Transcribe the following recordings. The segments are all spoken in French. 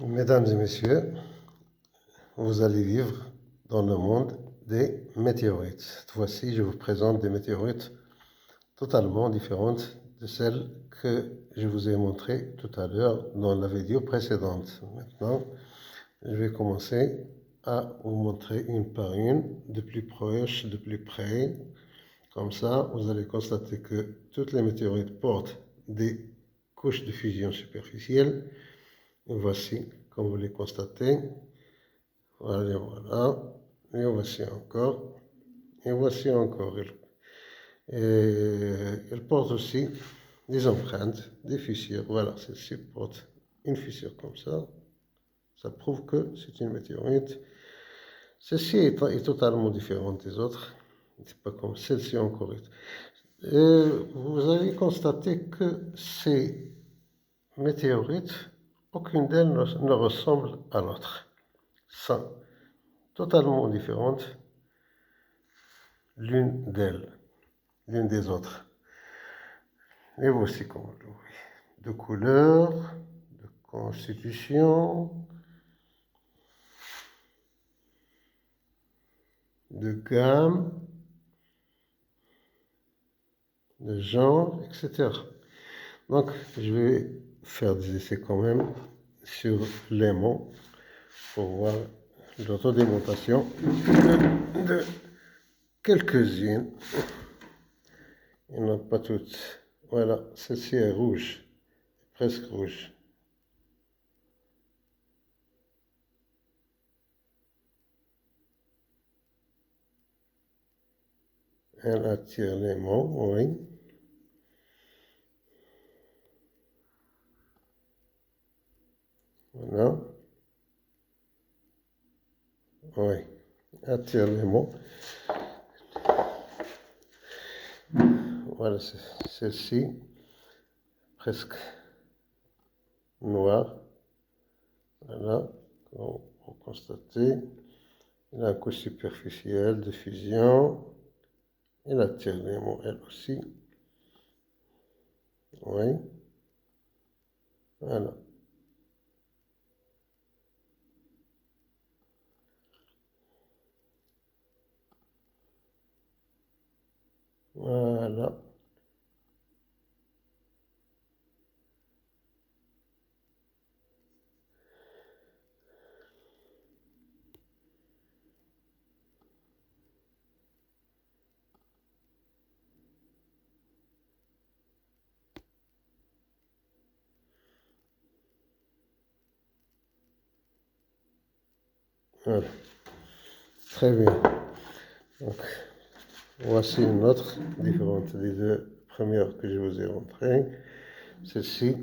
Mesdames et messieurs, vous allez vivre dans le monde des météorites. Cette fois-ci, je vous présente des météorites totalement différentes de celles que je vous ai montrées tout à l'heure dans la vidéo précédente. Maintenant, je vais commencer à vous montrer une par une, de plus proche, de plus près. Comme ça, vous allez constater que toutes les météorites portent des couches de fusion superficielle. Voici, comme vous les constatez. Voilà, voilà. Et voici encore. Et voici encore. Elle porte aussi des empreintes, des fissures. Voilà, celle-ci porte une fissure comme ça. Ça prouve que c'est une météorite. Celle-ci est totalement différente des autres. C'est pas comme celle-ci encore. Vous allez constater que ces météorites, aucune d'elles ne ressemble à l'autre. Sont totalement différentes l'une d'elles, l'une des autres. Et voici comment on le voit. De couleur, de constitution, de gamme, de genre, etc. Donc, je vais faire des essais quand même sur les mots pour voir l'autodémonstration de quelques-unes. Il n'y en a pas toutes. Voilà, celle-ci est rouge, presque rouge. Elle attire les mots, oui. Voilà. Oui, attire les mots. Voilà, celle-ci, presque noire. Voilà, comme vous constatez. Elle a un couche superficielle de fusion. Elle attire les mots, elle aussi. Oui. Voilà. Voilà. Voilà. Très bien. Donc, voici une autre différente des deux premières que je vous ai montrées. Celle-ci,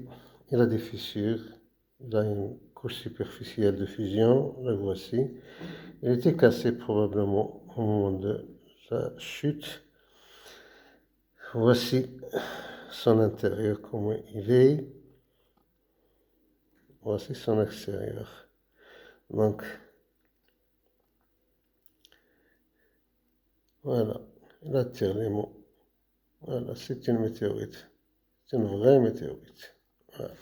elle a des fissures. Il a une couche superficielle de fusion. La voici. Il était cassé probablement au moment de sa chute. Voici son intérieur, comment il est. Voici son extérieur. Donc, voilà, il attire les mots. Voilà, c'est une météorite. C'est une vraie météorite. Voilà.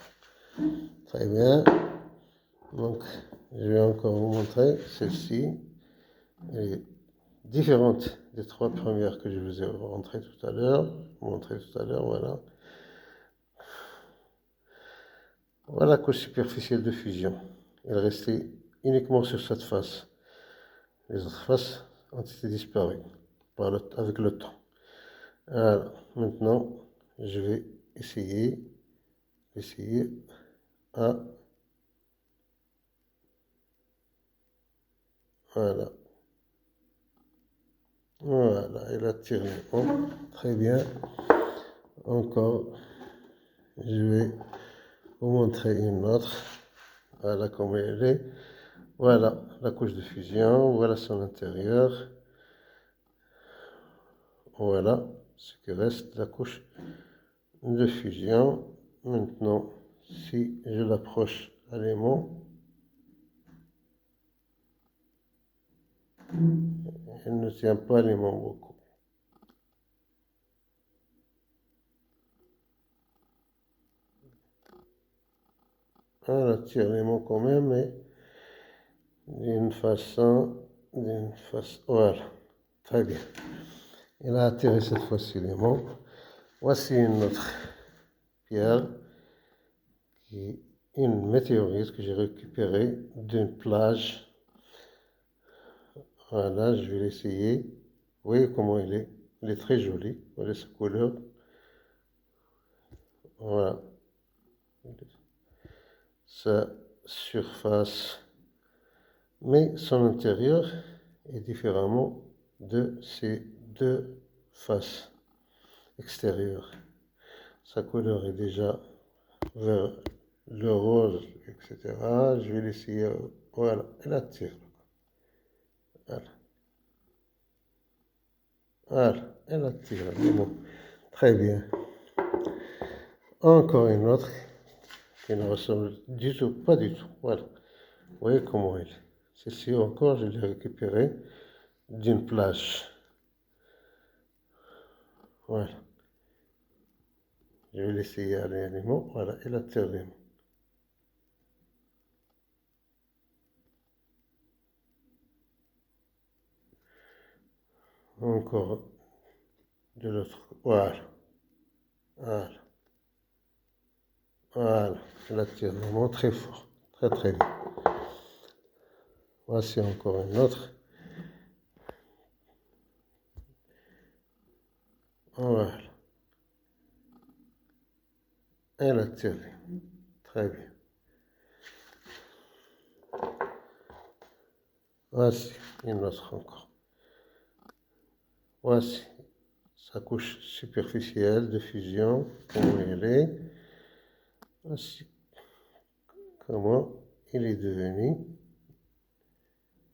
Très bien. Donc, je vais encore vous montrer celle-ci. Elle est différente des trois premières que je vous ai montrées tout à l'heure. Voilà. Voilà la couche superficielle de fusion. Elle restait uniquement sur cette face. Les autres faces ont été disparues avec le temps. Alors, maintenant, je vais essayer à... Voilà. Voilà, elle attire les mots. Très bien. Encore, je vais vous montrer une autre. Voilà comment elle est. Voilà la couche de fusion. Voilà son intérieur. Voilà ce qui reste de la couche de fusion. Maintenant, si je l'approche à l'aimant, elle ne tient pas l'aimant beaucoup. Elle attire l'aimant quand même, mais voilà, très bien. Elle a attiré cette fois-ci l'aimant. Voici une autre pierre, qui est une météorite que j'ai récupérée d'une plage. Voilà, je vais l'essayer. Vous voyez comment elle est. Elle est très jolie. Voilà sa couleur. Voilà. Sa surface. Mais son intérieur est différemment de ces deux faces extérieures. Sa couleur est déjà vers le rose, etc. Je vais l'essayer. Voilà, elle attire. Voilà. Voilà, elle attire. Bon. Très bien. Encore une autre qui ne ressemble du tout, pas du tout. Voilà. Vous voyez comment elle est. Celle-ci encore, je l'ai récupérée d'une plage. Voilà. Je vais l'essayer à l'animaux. Voilà, elle attire les mots. Encore de l'autre. Voilà. Voilà. Voilà. Elle attire vraiment très fort. Très très bien. Voici encore une autre. Voilà. Elle attire les mots. Très bien. Voici une autre encore. Voici sa couche superficielle de fusion, comment elle est. Voici comment il est devenu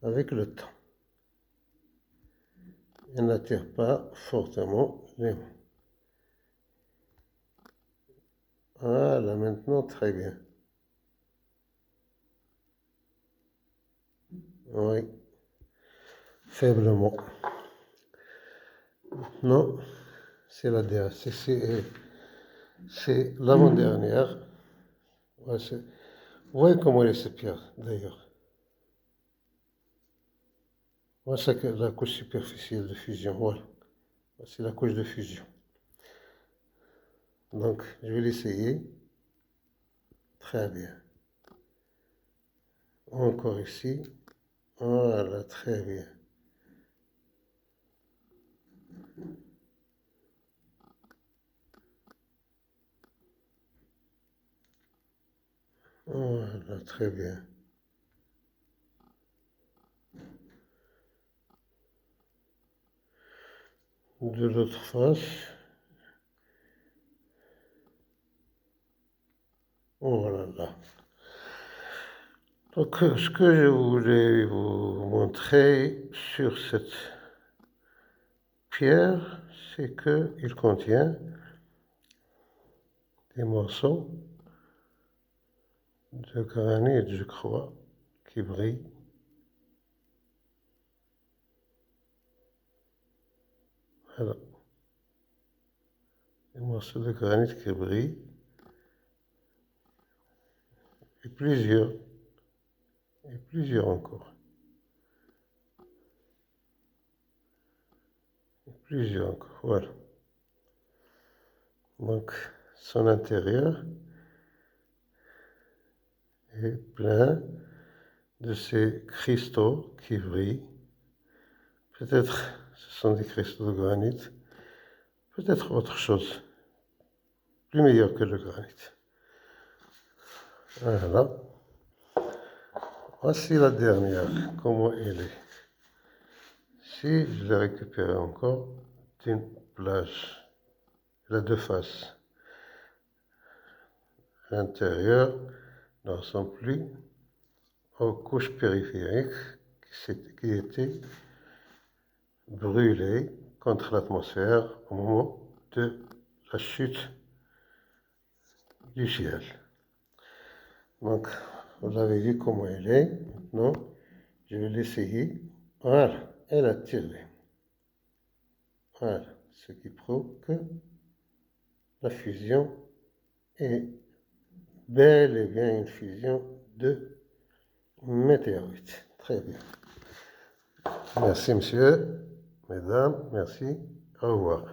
avec le temps. Elle n'attire pas fortement les mains. Voilà, maintenant très bien. Oui, faiblement. Non, c'est la dernière. C'est l'avant-dernière. Ouais, vous voyez comment elle est cette pierre d'ailleurs. Voilà, c'est la couche superficielle de fusion. Voilà, c'est la couche de fusion. Donc, je vais l'essayer. Très bien. Encore ici. Voilà, très bien. Voilà, très bien. De l'autre face. Voilà. Donc, ce que je voulais vous montrer sur cette pierre, c'est qu'il contient des morceaux de granit, je crois, qui brillent. Voilà. Des morceaux de granit qui brillent. Et plusieurs encore. Et plusieurs encore, voilà. Donc, son intérieur est plein de ces cristaux qui brillent. Peut-être ce sont des cristaux de granit, peut-être autre chose, plus meilleur que le granit. Voilà. Voici la dernière, comment elle est. Si je l'ai récupérée encore d'une plage, elle a deux faces. L'intérieur ne ressemble plus aux couches périphériques qui étaient brûlées contre l'atmosphère au moment de la chute du ciel. Donc, vous avez vu comment elle est. Maintenant, je vais l'essayer. Voilà, elle a tiré. Voilà, ce qui prouve que la fusion est bel et bien une fusion de météorites. Très bien. Merci, monsieur, mesdames, merci. Au revoir.